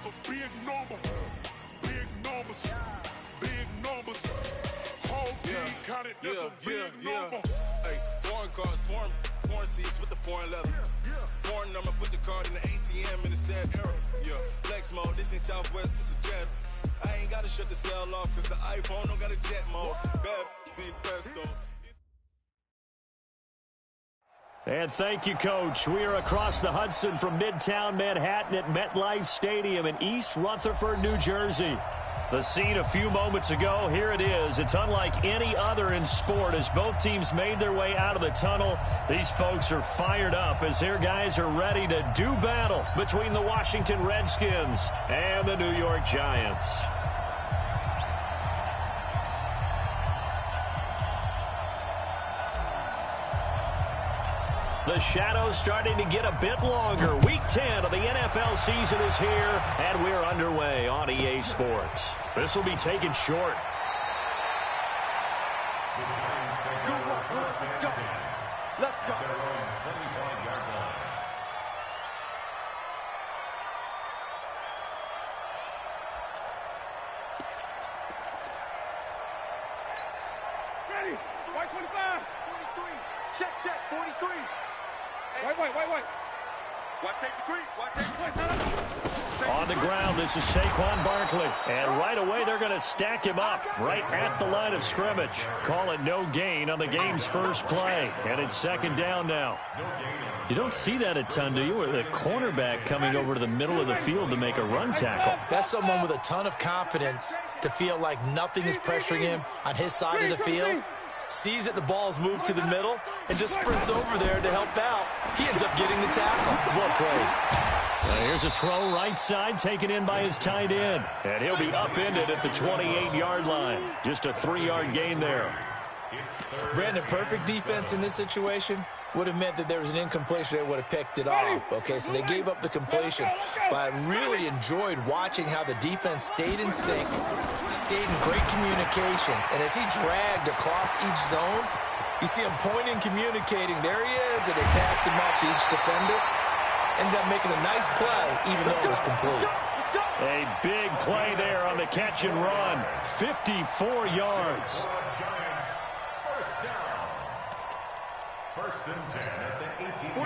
Big number, big numbers, big numbers. Whole team counted, that's a big number. Hey, foreign cars, foreign seats with the foreign leather. Foreign number, put the card in the ATM in the sad era. Yeah, flex mode, this ain't Southwest, this a jet. I ain't gotta shut the cell off, cause the iPhone don't got a jet mode. Bad being pesto. And thank you, Coach. We are across the Hudson from Midtown Manhattan at MetLife Stadium in East Rutherford, New Jersey. The scene a few moments ago, here it is. It's unlike any other in sport as both teams made their way out of the tunnel. These folks are fired up as their guys are ready to do battle between the Washington Redskins and the New York Giants. The shadow's starting to get a bit longer. Week 10 of the NFL season is here, and we're underway on EA Sports. This will be taken short. Let's go. Ready, white 25. 43. Check, 43. White. Watch safety 3. Watch safety 3. On the ground, this is Saquon Barkley. And right away, they're going to stack him up right at the line of scrimmage. Call it no gain on the game's first play. And it's second down now. You don't see that a ton, do you? With a cornerback coming over to the middle of the field to make a run tackle. That's someone with a ton of confidence to feel like nothing is pressuring him on his side of the field. Sees that the ball's moved to the middle and just sprints over there to help out. He ends up getting the tackle. Well played. Here's a throw right side taken in by his tight end. And he'll be upended at the 28-yard line. Just a 3-yard gain there. Brandon, perfect defense in this situation would have meant that there was an incompletion. They would have picked it off. Okay, so they gave up the completion. But I really enjoyed watching how the defense stayed in sync, stayed in great communication. And as he dragged across each zone, you see him pointing, communicating. There he is, and they passed him off to each defender. Ended up making a nice play, even though it was complete. A big play there on the catch and run. 54 yards.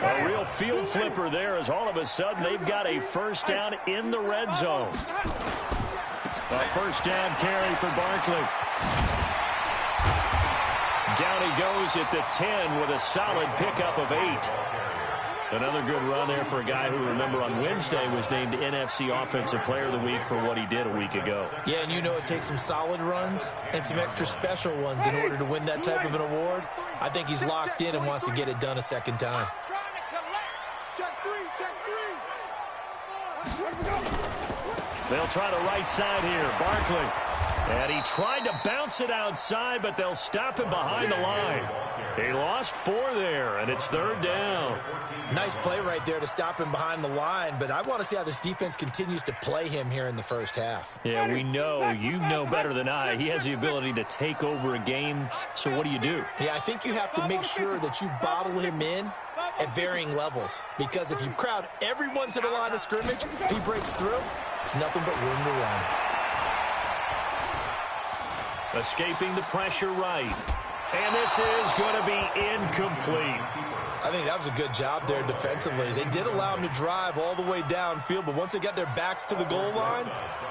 A real field flipper there as all of a sudden they've got a first down in the red zone. A first down carry for Barkley. Down he goes at the 10 with a solid pickup of 8. Another good run there for a guy who, remember, on Wednesday was named NFC Offensive Player of the Week for what he did a week ago. Yeah, and you know it takes some solid runs and some extra special ones in order to win that type of an award. I think he's locked in and wants to get it done a second time. Check 3. They'll try the right side here. Barkley. And he tried to bounce it outside, but they'll stop him behind the line. He lost 4 there, and it's third down. Nice play right there to stop him behind the line, but I want to see how this defense continues to play him here in the first half. Yeah, we know. You know better than I. He has the ability to take over a game, so what do you do? Yeah, I think you have to make sure that you bottle him in at varying levels, because if you crowd everyone to the line of scrimmage, if he breaks through, there's nothing but room to run. Escaping the pressure right. And this is going to be incomplete. I think that was a good job there defensively. They did allow him to drive all the way downfield, but once they got their backs to the goal line,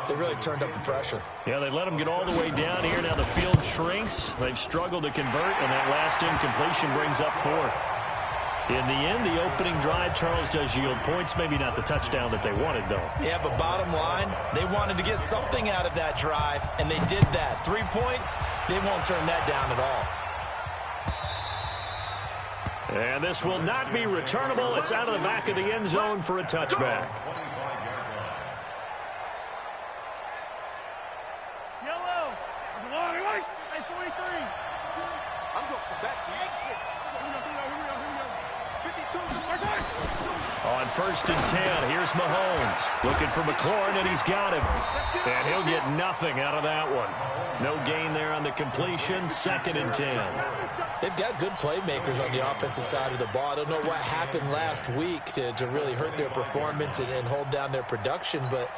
they really turned up the pressure. Yeah, they let him get all the way down here. Now the field shrinks. They've struggled to convert, and that last incompletion brings up 4th. In the end, the opening drive, Charles, does yield points. Maybe not the touchdown that they wanted, though. Yeah, but bottom line, they wanted to get something out of that drive, and they did that. 3 points, they won't turn that down at all. And this will not be returnable. It's out of the back of the end zone for a touchback. Yellow. White. 43. I'm going for back to exit. On 1st and 10, here's Mahomes. Looking for McLaurin, and he's got him. And he'll get nothing out of that one. No gain there on the completion. 2nd and 10. They've got good playmakers on the offensive side of the ball. I don't know what happened last week to really hurt their performance and hold down their production, but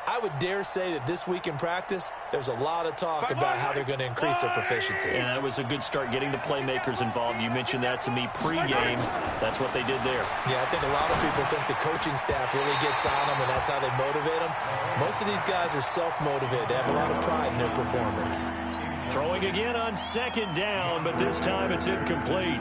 I would dare say that this week in practice, there's a lot of talk about how they're going to increase their proficiency. And that was a good start, getting the playmakers involved. You mentioned that to me pregame. That's what they did there. Yeah, I think a lot of people think the coaching staff really gets on them, and that's how they motivate them. Most of these guys are self-motivated. They have a lot of pride in their performance. Throwing again on second down, but this time it's incomplete.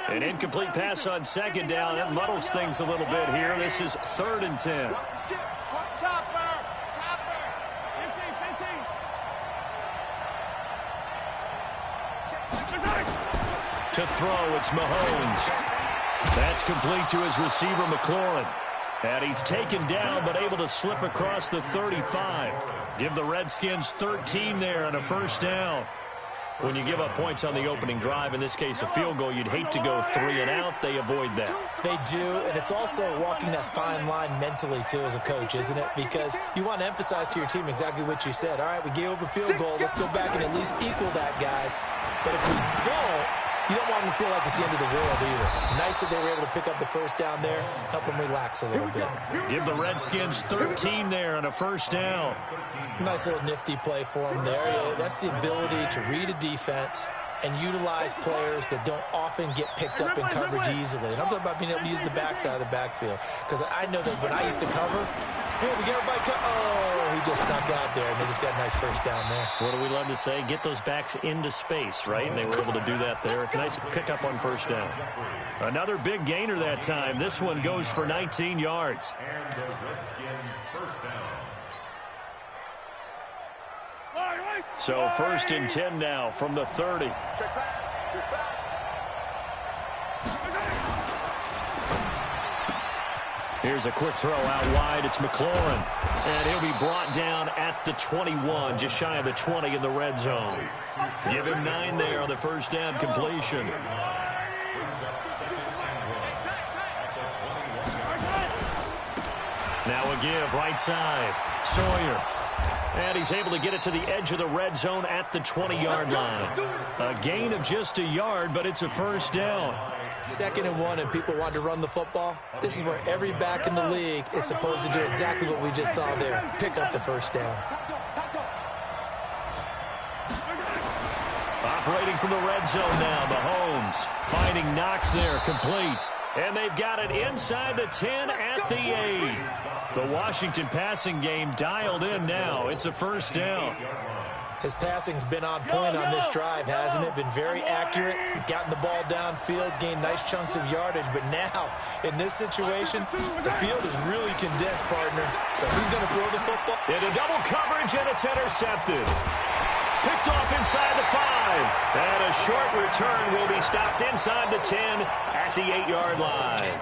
An incomplete pass on second down. That muddles things a little bit here. This is 3rd and 10. Watch the ship. Watch the chopper. Chopper. 15. To throw, it's Mahomes. That's complete to his receiver, McLaurin. And he's taken down, but able to slip across the 35. Give the Redskins 13 there on a first down. When you give up points on the opening drive, in this case a field goal, you'd hate to go 3 and out. They avoid that. They do, and it's also walking that fine line mentally, too, as a coach, isn't it? Because you want to emphasize to your team exactly what you said. All right, we gave up a field goal. Let's go back and at least equal that, guys. But if we don't, you don't want them to feel like it's the end of the world either. Nice that they were able to pick up the first down there, help them relax a little bit. Give the Redskins 13 there on a first down. Nice little nifty play for them there. Yeah, that's the ability to read a defense and utilize players that don't often get picked up in coverage easily. And I'm talking about being able to use the backside of the backfield. Because I know that when I used to cover, hey, we get everybody oh, he just snuck out there, and they just got a nice first down there. What do we love to say? Get those backs into space, right? And they were able to do that there. Nice pickup on first down. Another big gainer that time. This one goes for 19 yards. And the Redskins first down. So 1st and 10 now from the 30. Check back. Check back. Here's a quick throw out wide. It's McLaurin. And he'll be brought down at the 21, just shy of the 20 in the red zone. Give him 9 there on the first down completion. Now a give, right side. Sawyer. And he's able to get it to the edge of the red zone at the 20-yard line. A gain of just a yard, but it's a first down. 2nd and 1, and people want to run the football. This is where every back in the league is supposed to do exactly what we just saw there. Pick up the first down. Operating from the red zone now, Mahomes finding Knox there, complete. And they've got it inside the 10 at the 8. The Washington passing game dialed in now. It's a first down. His passing's been on point on this drive, hasn't it? Been very accurate, gotten the ball downfield, gained nice chunks of yardage. But now, in this situation, the field is really condensed, partner. So he's going to throw the football. Into double coverage, and it's intercepted. Picked off inside the 5. And a short return will be stopped inside the 10 at the 8-yard line.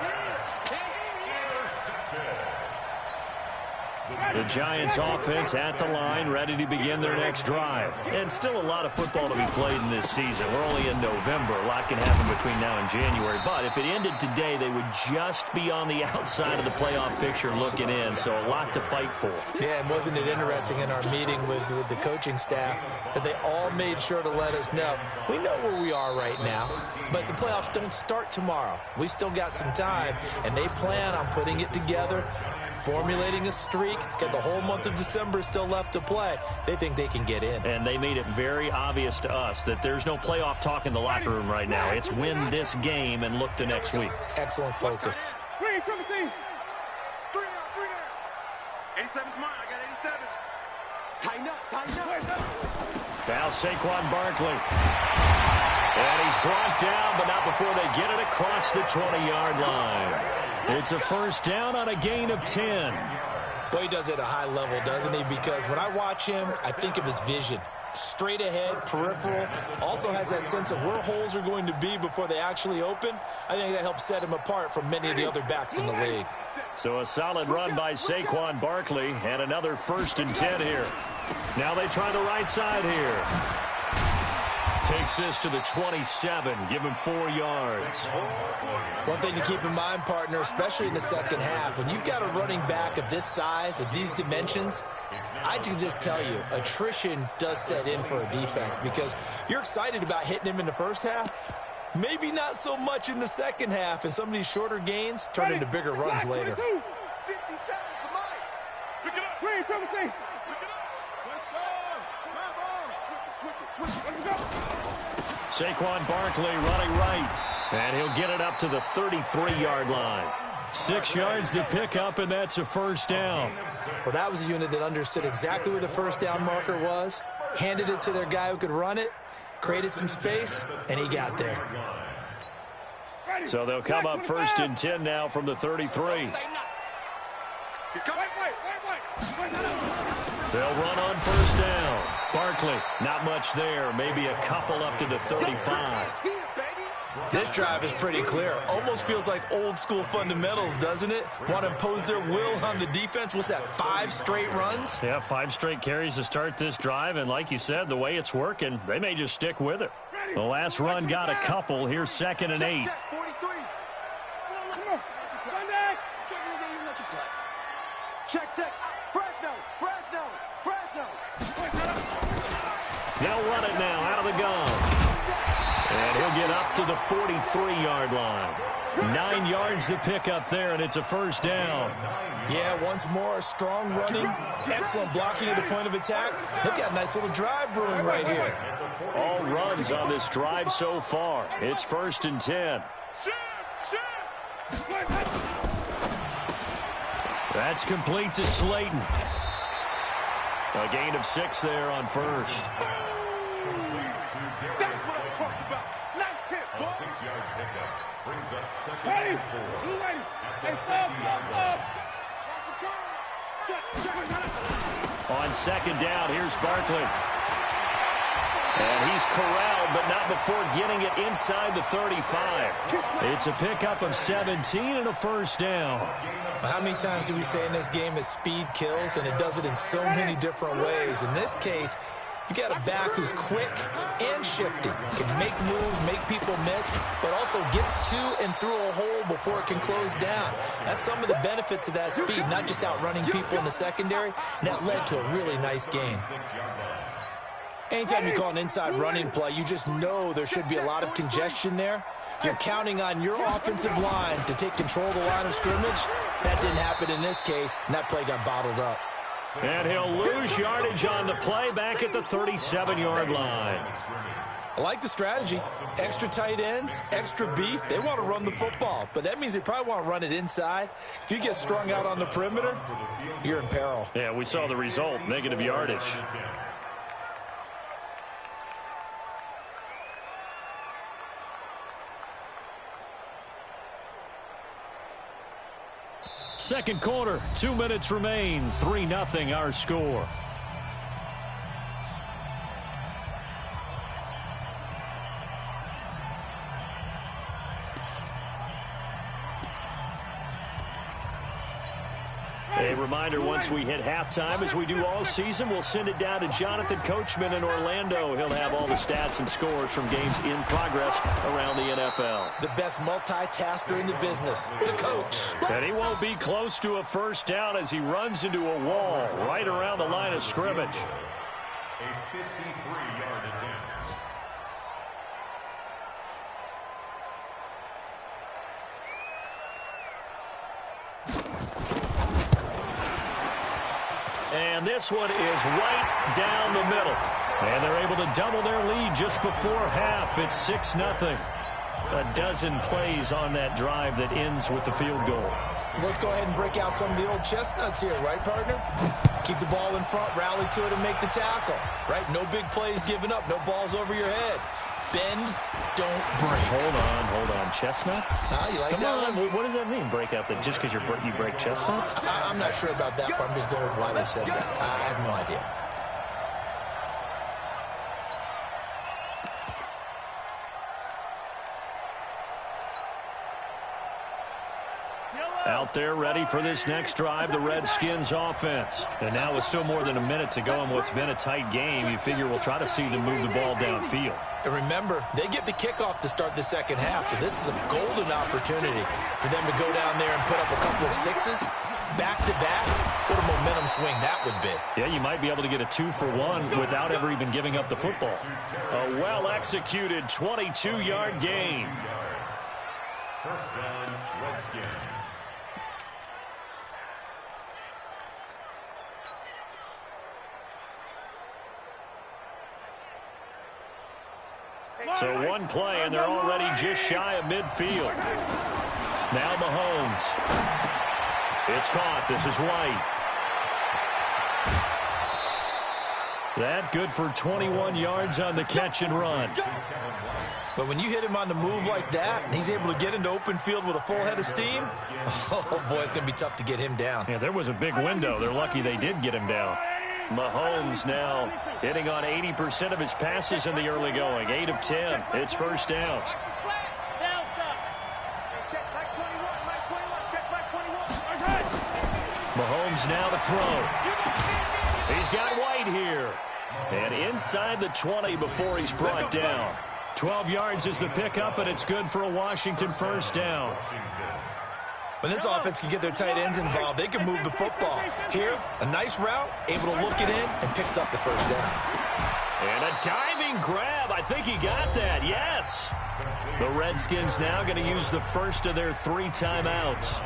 The Giants offense at the line, ready to begin their next drive. And still a lot of football to be played in this season. We're only in November. A lot can happen between now and January. But if it ended today, they would just be on the outside of the playoff picture looking in. So a lot to fight for. Yeah, and wasn't it interesting in our meeting with the coaching staff that they all made sure to let us know, we know where we are right now, but the playoffs don't start tomorrow. We still got some time, and they plan on putting it together, formulating a streak, got the whole month of December still left to play. They think they can get in. And they made it very obvious to us that there's no playoff talk in the locker room right now. It's win this game and look to next week. Excellent focus. 87's mine. I got 87. Tighten up, tighten up. Now Saquon Barkley. And he's brought down, but not before they get it across the 20-yard line. It's a first down on a gain of 10. Boy, he does it at a high level, doesn't he? Because when I watch him, I think of his vision. Straight ahead, peripheral. Also has that sense of where holes are going to be before they actually open. I think that helps set him apart from many of the other backs in the league. So a solid run by Saquon Barkley, and another 1st and 10 here. Now they try the right side here. Takes this to the 27. Give him 4 yards. One thing to keep in mind, partner, especially in the second half, when you've got a running back of this size, of these dimensions, I can just tell you, attrition does set in for a defense because you're excited about hitting him in the first half. Maybe not so much in the second half, and some of these shorter gains turn into bigger runs later. 50 seconds to mine. Pick it up. Green, come with me. Pick it up. Let's go. Come on. Switch it. Let's go. Saquon Barkley running right, and he'll get it up to the 33-yard line. 6 yards to pick up, and that's a first down. Well, that was a unit that understood exactly where the first down marker was, handed it to their guy who could run it, created some space, and he got there. So they'll come up first and 10 now from the 33. He's coming. They'll run on first down. Barkley, not much there. Maybe a couple up to the 35. This drive is pretty clear. Almost feels like old-school fundamentals, doesn't it? Want to impose their will on the defense. What's that, 5 straight runs? Yeah, 5 straight carries to start this drive, and like you said, the way it's working, they may just stick with it. The last run got a couple. Here's 2nd and 8. Check. Fresno. They'll run it now out of the gun. And he'll get up to the 43-yard line. 9 yards to pick up there, and it's a first down. Yeah, once more, strong running, excellent blocking at the point of attack. They've got a nice little drive brewing right here. All runs on this drive so far. It's 1st and 10. That's complete to Slayton. A gain of 6 there on first. That's what I'm talking about. Nice hit, boy. A 6-yard pickup brings up 2nd Hey, and 4. blue lady. Hey, Check. On 2nd down, here's Barkley. And he's corralled, but not before getting it inside the 35. It's a pickup of 17 and a first down. How many times do we say in this game that speed kills, and it does it in so many different ways? In this case, you got a back who's quick and shifty, can make moves, make people miss, but also gets to and through a hole before it can close down. That's some of the benefits of that speed, not just outrunning people in the secondary, and that led to a really nice game. Anytime you call an inside running play, you just know there should be a lot of congestion there. You're counting on your offensive line to take control of the line of scrimmage. That didn't happen in this case, and that play got bottled up. And he'll lose yardage on the play back at the 37-yard line. I like the strategy. Extra tight ends, extra beef. They want to run the football, but that means they probably want to run it inside. If you get strung out on the perimeter, you're in peril. Yeah, we saw the result, negative yardage. Second quarter, 2 minutes remain. 3-0 our score. A reminder, once we hit halftime, as we do all season, we'll send it down to Jonathan Coachman in Orlando. He'll have all the stats and scores from games in progress around the NFL. The best multitasker in the business, the coach. And he won't be close to a first down as he runs into a wall right around the line of scrimmage. A 53-yard attempt. And this one is right down the middle. And they're able to double their lead just before half. It's 6-0. A dozen plays on that drive that ends with the field goal. Let's go ahead and break out some of the old chestnuts here, right, partner? Keep the ball in front, rally to it, and make the tackle, right? No big plays given up, no balls over your head. Bend, don't break. Hold on. Chestnuts? You like Come that on. one? What does that mean, break out? That just because you break chestnuts? I'm not sure about that, but I'm just going with why they said that. I have no idea. Out there ready for this next drive, the Redskins offense. And now with still more than a minute to go in what's been a tight game, you figure we'll try to see them move the ball downfield. And remember, they get the kickoff to start the second half, so this is a golden opportunity for them to go down there and put up a couple of sixes back-to-back. What a momentum swing that would be. Yeah, you might be able to get a 2-for-1 without ever even giving up the football. A well-executed 22-yard gain. First down, Redskins. So one play, and they're already just shy of midfield. Now Mahomes. It's caught. This is White. That good for 21 yards on the catch and run. But when you hit him on the move like that, and he's able to get into open field with a full head of steam, oh, boy, it's going to be tough to get him down. Yeah, there was a big window. They're lucky they did get him down. Mahomes now hitting on 80% of his passes in the early going. 8 of 10. It's first down. Mahomes now to throw. He's got White here. And inside the 20 before he's brought down. 12 yards is the pickup, and it's good for a Washington first down. When this offense can get their tight ends involved, they can move the football. Here, a nice route, able to look it in, and picks up the first down. And a diving grab. I think he got that. Yes. The Redskins now going to use the first of their 3 timeouts,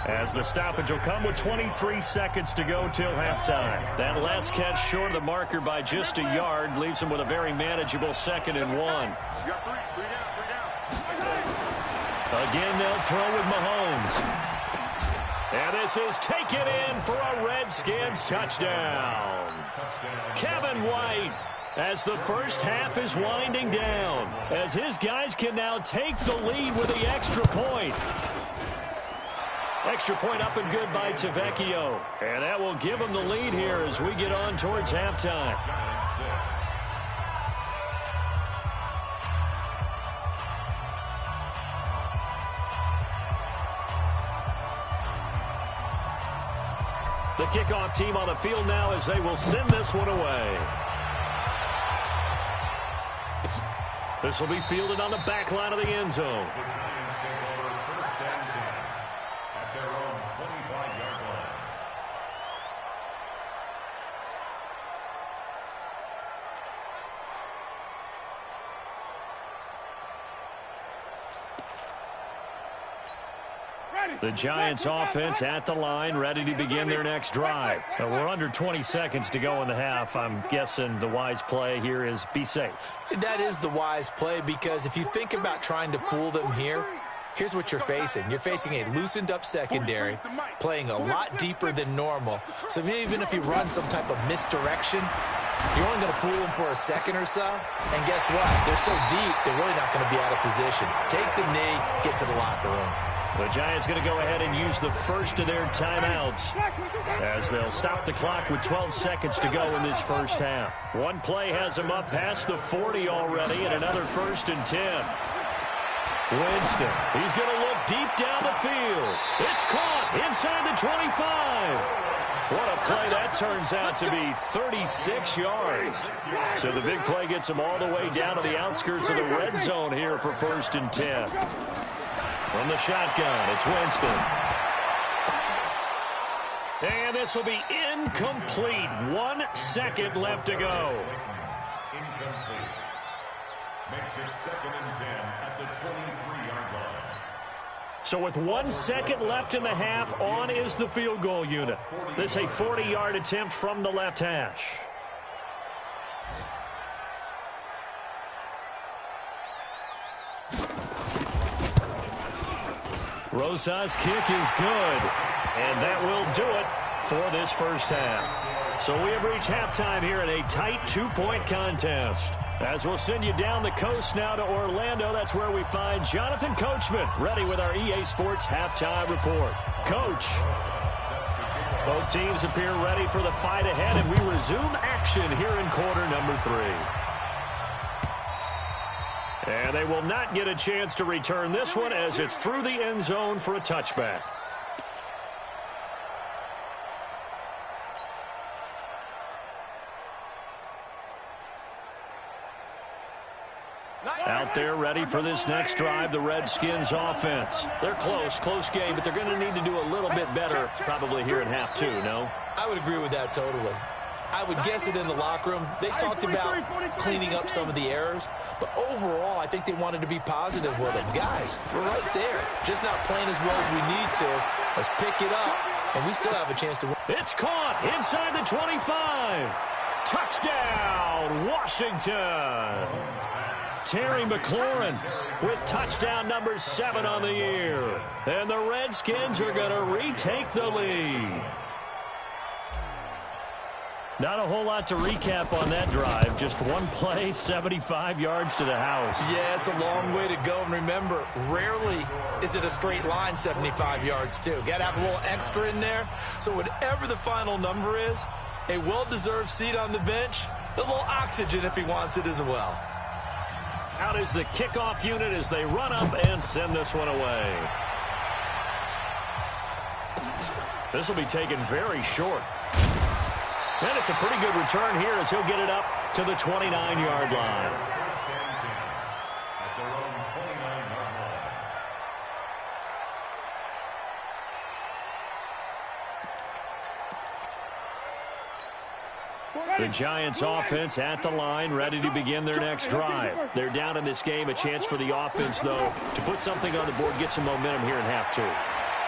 as the stoppage will come with 23 seconds to go till halftime. That last catch short of the marker by just a yard leaves them with a very manageable 2nd and 1. Again, they'll throw with Mahomes. And this is taken in for a Redskins touchdown. Kevin White, as the first half is winding down, as his guys can now take the lead with the extra point. Extra point up and good by Tavecchio. And that will give him the lead here as we get on towards halftime. The kickoff team on the field now as they will send this one away. This will be fielded on the back line of the end zone. The Giants offense at the line, ready to begin their next drive. We're under 20 seconds to go in the half. I'm guessing the wise play here is be safe. That is the wise play, because if you think about trying to fool them here, here's what you're facing. You're facing a loosened up secondary, playing a lot deeper than normal. So even if you run some type of misdirection, you're only going to fool them for a second or so. And guess what? They're so deep, they're really not going to be out of position. Take the knee, get to the locker room. The Giants going to go ahead and use the first of their timeouts, as they'll stop the clock with 12 seconds to go in this first half. One play has them up past the 40 already, and another 1st and 10. Winston, he's going to look deep down the field. It's caught inside the 25. What a play that turns out to be, 36 yards. So the big play gets them all the way down to the outskirts of the red zone here for 1st and 10. From the shotgun, it's Winston. And this will be incomplete. 1 second left to go. Incomplete. Makes it 2nd and 10 at the 23-yard line. So with 1 second left in the half, on is the field goal unit. This is a 40-yard attempt from the left hash. Rosa's kick is good, and that will do it for this first half. So we have reached halftime here in a tight 2-point contest. As we'll send you down the coast now to Orlando, that's where we find Jonathan Coachman, ready with our EA Sports halftime report. Coach, both teams appear ready for the fight ahead, and we resume action here in quarter number 3. And they will not get a chance to return this one as it's through the end zone for a touchback. Out there ready for this next drive, the Redskins offense. They're close game, but they're going to need to do a little bit better probably here in half two, no? I would agree with that totally. I would guess it in the locker room. They talked about cleaning up some of the errors, but overall, I think they wanted to be positive with them. Guys, we're right there, just not playing as well as we need to. Let's pick it up, and we still have a chance to win. It's caught inside the 25. Touchdown, Washington. Terry McLaurin with touchdown number 7 on the year. And the Redskins are going to retake the lead. Not a whole lot to recap on that drive. Just one play, 75 yards to the house. Yeah, it's a long way to go. And remember, rarely is it a straight line 75 yards, too. Got to have a little extra in there. So whatever the final number is, a well-deserved seat on the bench, a little oxygen if he wants it as well. Out is the kickoff unit as they run up and send this one away. This will be taken very short. And it's a pretty good return here as he'll get it up to the 29-yard line. The Giants offense at the line, ready to begin their next drive. They're down in this game. A chance for the offense, though, to put something on the board, get some momentum here in half two.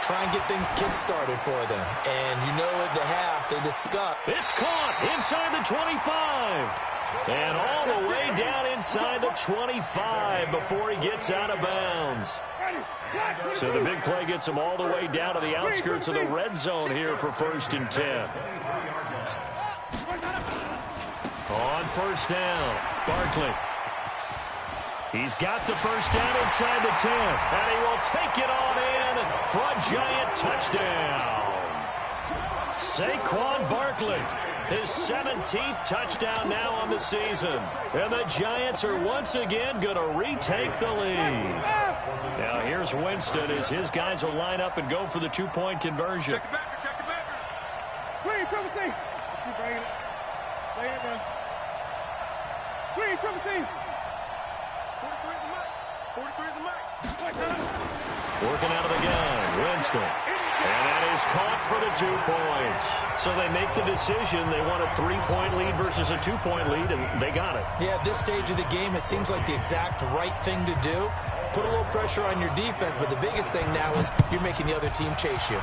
Try and get things kick-started for them. And you know at the half, they discuss. It's caught inside the 25. And all the way down inside the 25 before he gets out of bounds. So the big play gets him all the way down to the outskirts of the red zone here for 1st and 10. On first down, Barkley. He's got the first down inside the 10, and he will take it on in for a giant touchdown. Saquon Barkley, his 17th touchdown now on the season. And the Giants are once again going to retake the lead. Now here's Winston as his guys will line up and go for the 2-point conversion. Check the backer. Green, triple team. Keep bringing it. Stay in there. Green, triple team. 43 is the mic. 43 is the mic. Working out of the gun, Winston. And that is caught for the 2 points. So they make the decision. They want a 3-point lead versus a 2-point lead, and they got it. Yeah, at this stage of the game, it seems like the exact right thing to do. Put a little pressure on your defense, but the biggest thing now is you're making the other team chase you.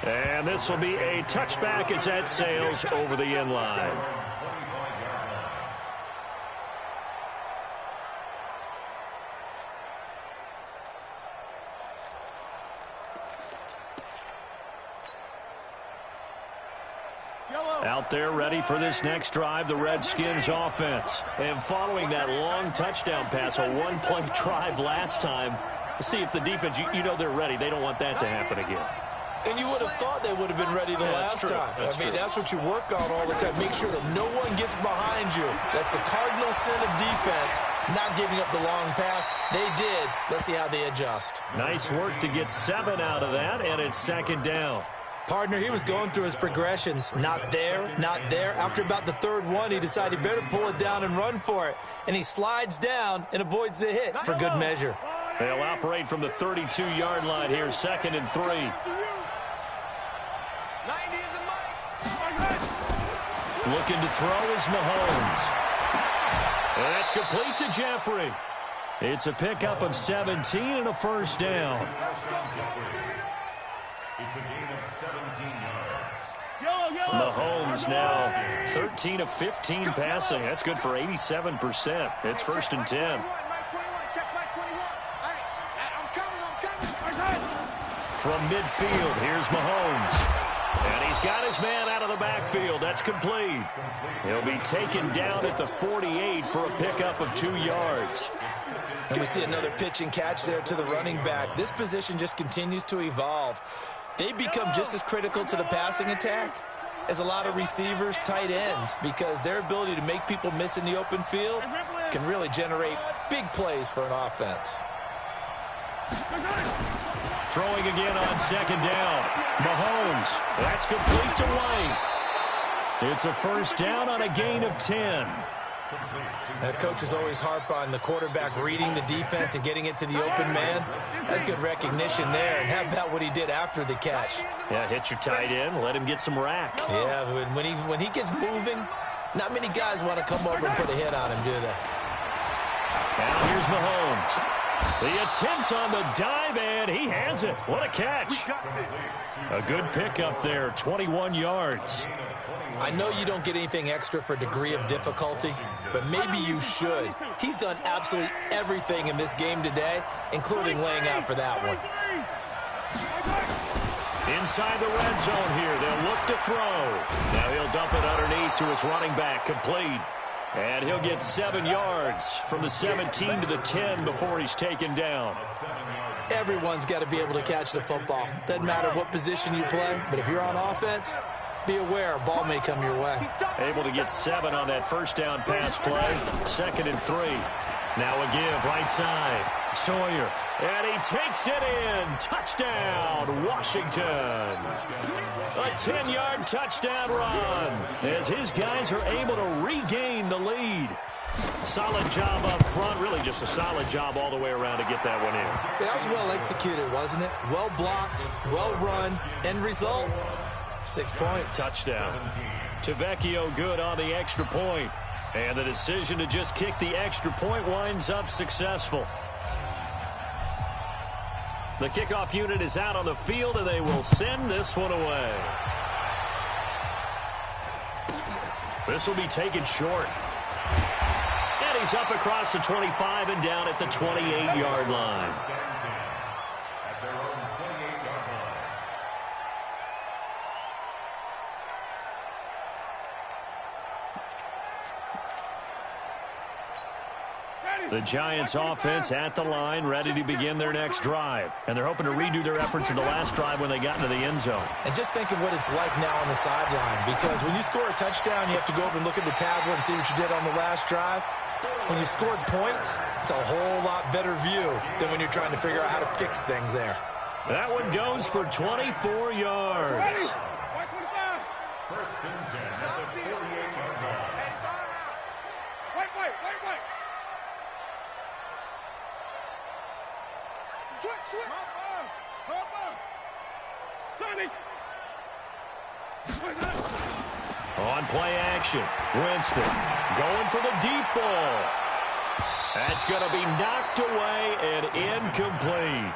And this will be a touchback as that sails over the end line. Out there ready for this next drive, the Redskins offense. And following that long touchdown pass, a one-play drive last time, let's see if the defense, you know they're ready. They don't want that to happen again. And you would have thought they would have been ready the last time. That's what you work on all the time. Make sure that no one gets behind you. That's the cardinal sin of defense, not giving up the long pass. They did. Let's see how they adjust. Nice work to get 7 out of that, and it's 2nd down. Partner, he was going through his progressions. Not there, not there. After about the 3rd one, he decided he better pull it down and run for it. And he slides down and avoids the hit for good measure. They'll operate from the 32-yard line here, 2nd and 3. 90 is the mic. Looking to throw is Mahomes. And that's complete to Jeffrey. It's a pickup of 17 and a 1st down. It's a gain of 17 yards. Mahomes now 13 of 15 passing. That's good for 87%. It's 1st and 10. Check my 21. I'm coming. From midfield, here's Mahomes. And he's got his man out of the backfield. That's complete. He'll be taken down at the 48 for a pickup of 2 yards. And we see another pitch and catch there to the running back. This position just continues to evolve. They become just as critical to the passing attack as a lot of receivers, tight ends, because their ability to make people miss in the open field can really generate big plays for an offense. Throwing again on 2nd down. Mahomes. That's complete to White. It's a first down on a gain of 10. Coaches always harp on the quarterback reading the defense and getting it to the open man. That's good recognition there. And how about what he did after the catch? Yeah, hit your tight end, let him get some rack. Yeah, when he gets moving, not many guys want to come over and put a hit on him, do they? Now here's Mahomes. The attempt on the dive, and he has it. What a catch. A good pickup there, 21 yards. I know you don't get anything extra for degree of difficulty, but maybe you should. He's done absolutely everything in this game today, including laying out for that one. Inside the red zone here, they'll look to throw. Now he'll dump it underneath to his running back, complete. And he'll get 7 yards from the 17 to the 10 before he's taken down. Everyone's got to be able to catch the football. Doesn't matter what position you play, but if you're on offense, be aware a ball may come your way. Able to get 7 on that first down pass play. 2nd and 3. Now a give right side. Sawyer. And he takes it in. Touchdown, Washington. A 10-yard touchdown run as his guys are able to regain the lead. Solid job up front. Really just a solid job all the way around to get that one in. That was well executed, wasn't it? Well blocked, well run. End result, 6 points. Touchdown. Tavecchio good on the extra point. And the decision to just kick the extra point winds up successful. The kickoff unit is out on the field, and they will send this one away. This will be taken short. And he's up across the 25 and down at the 28-yard line. The Giants offense at the line, ready to begin their next drive. And they're hoping to redo their efforts in the last drive when they got into the end zone. And just think of what it's like now on the sideline, because when you score a touchdown, you have to go over and look at the tablet and see what you did on the last drive. When you scored points, it's a whole lot better view than when you're trying to figure out how to fix things there. That one goes for 24 yards. First and 10 at the 48-yard line. Wait. Switch. Sonny. On play action, Winston going for the deep ball. That's going to be knocked away and incomplete.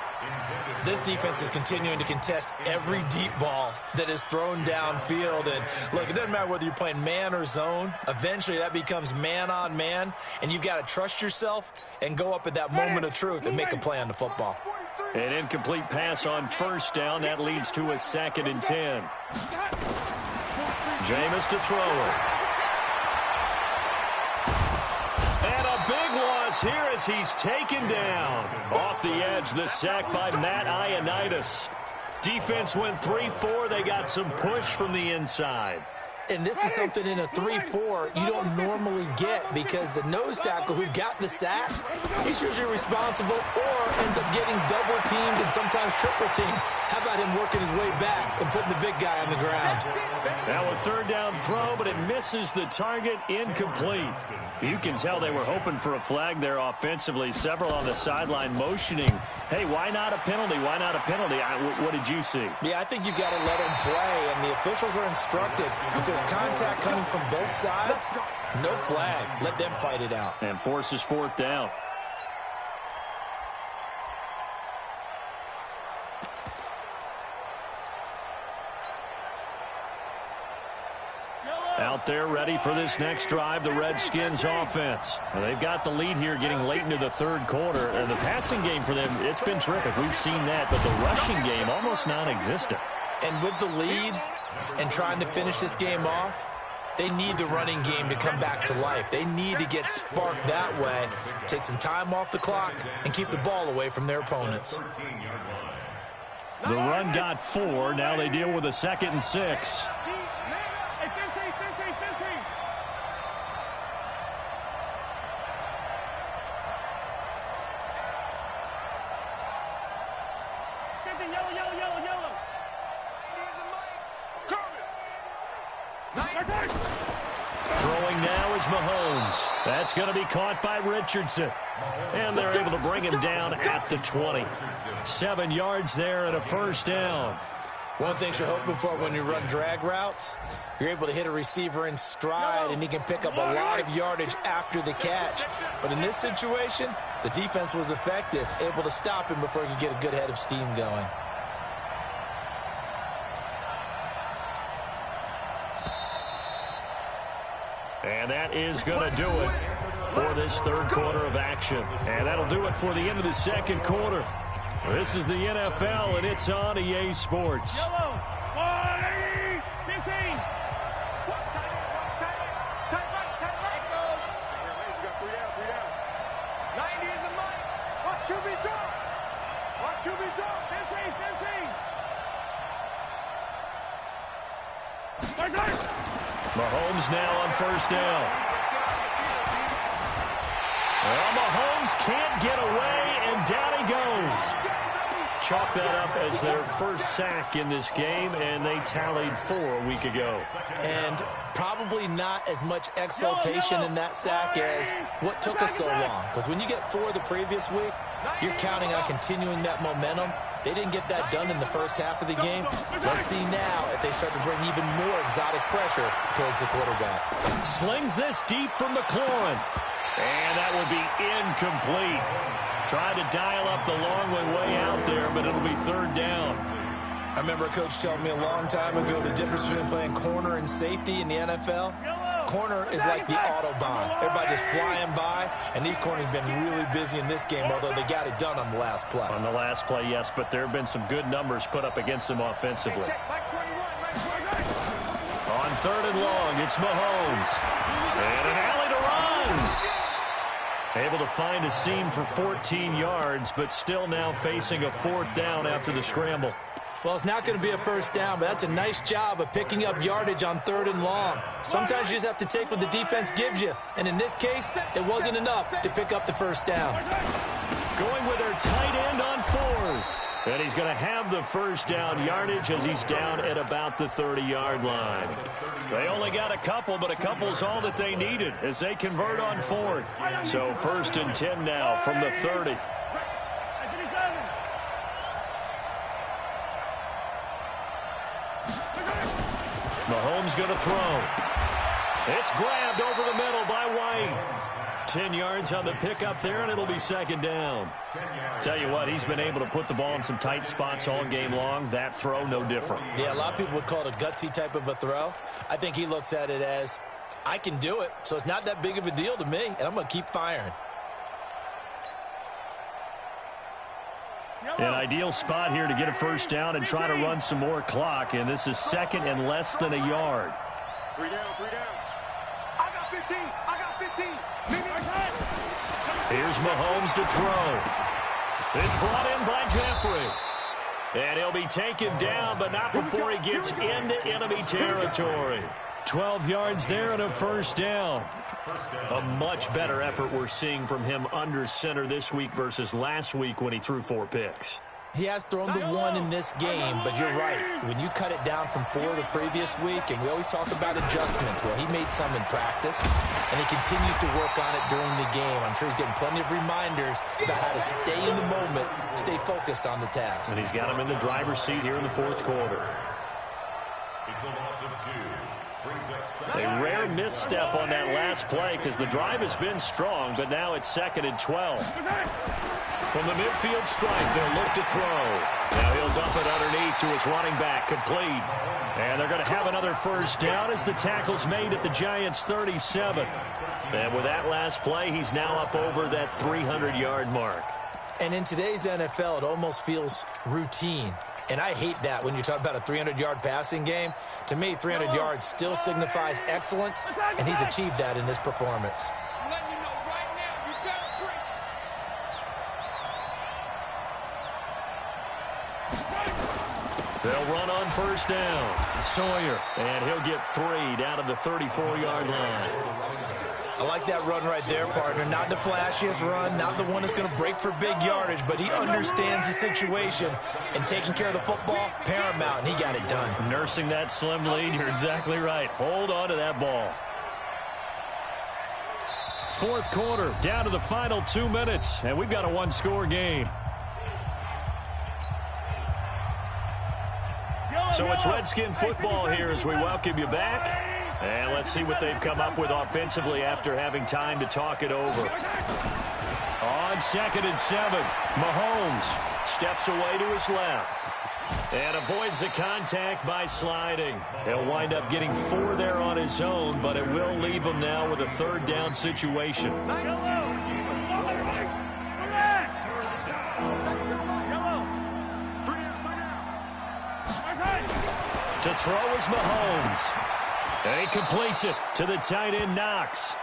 This defense is continuing to contest every deep ball that is thrown downfield. And look, it doesn't matter whether you're playing man or zone. Eventually that becomes man on man, and you've got to trust yourself and go up at that moment of truth and make a play on the football. An incomplete pass on first down. That leads to a 2nd and 10. Jameis to throw it. And a big loss here as he's taken down. Off the edge, the sack by Matt Ioannidis. Defense went 3-4. They got some push from the inside. And this is something in a 3-4 you don't normally get, because the nose tackle who got the sack, he's usually responsible or ends up getting double teamed and sometimes triple teamed. How about him working his way back and putting the big guy on the ground? Now a 3rd down throw, but it misses the target, incomplete. You can tell they were hoping for a flag there offensively. Several on the sideline motioning, hey, why not a penalty? Why not a penalty? What did you see? Yeah, I think you've got to let him play, and the officials are instructed. If there's contact coming from both sides, no flag. Let them fight it out. And forces 4th down. Out there ready for this next drive, the Redskins offense. Well, they've got the lead here getting late into the 3rd quarter. And the passing game for them, it's been terrific. We've seen that, but the rushing game almost non-existent. And with the lead and trying to finish this game off, they need the running game to come back to life. They need to get sparked that way, take some time off the clock, and keep the ball away from their opponents. The run got 4. Now they deal with a 2nd and 6. Yellow. Mahomes. That's going to be caught by Richardson. And they're able to bring him down at the 20. 7 yards there and a first down. One thing you're hoping for when you run drag routes, you're able to hit a receiver in stride, and he can pick up a lot of yardage after the catch. But in this situation, the defense was effective, able to stop him before he could get a good head of steam going. And that is going to do it for this third quarter of action. And that'll do it for the end of the second quarter. This is the NFL, and it's on EA Sports. Yellow, 15. Tight right. Go. You got 3 down. 90 is the mic. Watch QB drop. 15. Mahomes now on first down. Well, Mahomes can't get away, and down he goes. Chalk that up as their first sack in this game, and they tallied 4 a week ago. And probably not as much exultation in that sack as what took us so long. Because when you get 4 the previous week, you're counting on continuing that momentum. They didn't get that done in the first half of the game. Let's see now if they start to bring even more exotic pressure towards the quarterback. Slings this deep from McLaurin. And that will be incomplete. Tried to dial up the long way out there, but it'll be third down. I remember a coach telling me a long time ago the difference between playing corner and safety in the NFL. Corner is like the Autobahn. Everybody just flying by, and these corners have been really busy in this game, although they got it done on the last play. On the last play, yes, but there have been some good numbers put up against them offensively. On third and long, it's Mahomes. And an alley to run. Able to find a seam for 14 yards, but still now facing a fourth down after the scramble. Well, it's not going to be a first down, but that's a nice job of picking up yardage on third and long. Sometimes you just have to take what the defense gives you, and in this case, it wasn't enough to pick up the first down. Going with their tight end on fourth. And he's going to have the first down yardage as he's down at about the 30-yard line. They only got a couple, but a couple's all that they needed as they convert on fourth. So first and 10 now from the 30. Mahomes going to throw. It's grabbed over the middle by White. 10 yards on the pickup there, and it'll be second down. Tell you what, he's been able to put the ball in some tight spots all game long. That throw, no different. Yeah, a lot of people would call it a gutsy type of a throw. I think he looks at it as, I can do it, so it's not that big of a deal to me, and I'm going to keep firing. An ideal spot here to get a first down and try to run some more clock, and this is second and less than a yard. 3 down. I got 15. Here's Mahomes to throw. It's brought in by Jeffrey. And he'll be taken down, but not before he gets into enemy territory. 12 yards there and a first down. A much better effort we're seeing from him under center this week versus last week when he threw 4 picks. He has thrown the 1 in this game, but you're right. When you cut it down from 4 the previous week, and we always talk about adjustments, well, he made some in practice, and he continues to work on it during the game. I'm sure he's getting plenty of reminders about how to stay in the moment, stay focused on the task. And he's got him in the driver's seat here in the fourth quarter. It's a loss of 2. A rare misstep on that last play because the drive has been strong, but now it's second and 12. From the midfield stripe, they'll look to throw. Now he'll dump it underneath to his running back, complete. And they're going to have another first down as the tackle's made at the Giants' 37. And with that last play, he's now up over that 300-yard mark. And in today's NFL, it almost feels routine. And I hate that when you talk about a 300-yard passing game. To me, 300 yards still signifies excellence, and he's achieved that in this performance. They'll run on first down. Sawyer, and he'll get 3 down to the 34-yard line. I like that run right there, partner. Not the flashiest run, not the one that's going to break for big yardage, but he understands the situation, and taking care of the football, paramount, and he got it done. Nursing that slim lead, you're exactly right. Hold on to that ball. Fourth quarter, down to the final 2 minutes, and we've got a one-score game. So it's Redskin football here as we welcome you back. And let's see what they've come up with offensively after having time to talk it over. On 2nd and 7, Mahomes steps away to his left and avoids the contact by sliding. He'll wind up getting 4 there on his own, but it will leave him now with a 3rd down situation. To throw is Mahomes. And he completes it to the tight end, Knox.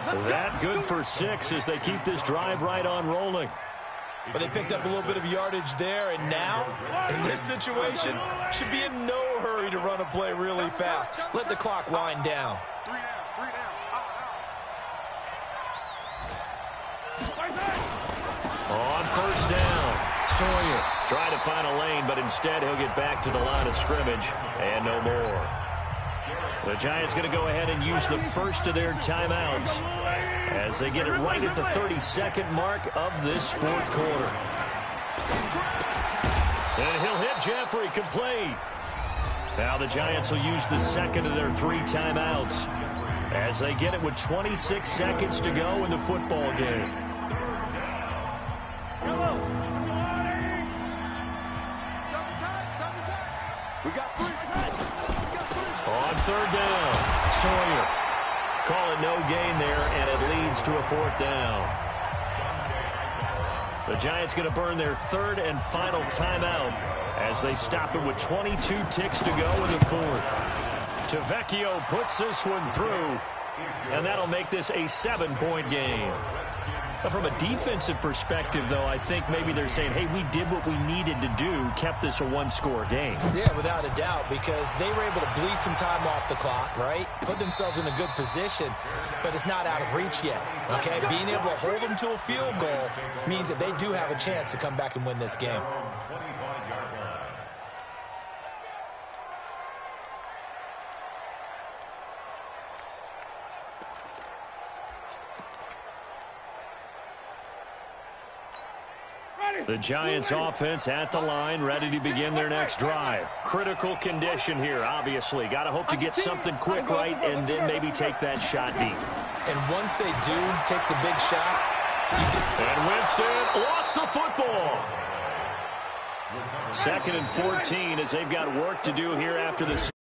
That good for 6 as they keep this drive right on rolling. But they picked up a little bit of yardage there, and now, in this situation, should be in no hurry to run a play really fast. Let the clock wind down. On 1st down, Sawyer trying to find a lane, but instead he'll get back to the line of scrimmage and no more. The Giants going to go ahead and use the first of their timeouts as they get it right at the 32nd mark of this 4th quarter. And he'll hit Jeffrey, complete. Now the Giants will use the 2nd of their 3 timeouts as they get it with 26 seconds to go in the football game. On 3rd down, Sawyer. Call it no gain there, and it leads to a 4th down. The Giants going to burn their 3rd and final timeout as they stop it with 22 ticks to go in the 4th. Tavecchio puts this one through, and that'll make this a 7-point game. But from a defensive perspective, though, I think maybe they're saying, hey, we did what we needed to do, kept this a 1-score game. Yeah, without a doubt, because they were able to bleed some time off the clock, right? Put themselves in a good position, but it's not out of reach yet, okay? Being able to hold them to a field goal means that they do have a chance to come back and win this game. The Giants offense at the line, ready to begin their next drive. Critical condition here, obviously. Got to hope to get something quick right and then maybe take that shot deep. And once they do take the big shot, and Winston lost the football. 2nd and 14 as they've got work to do here after the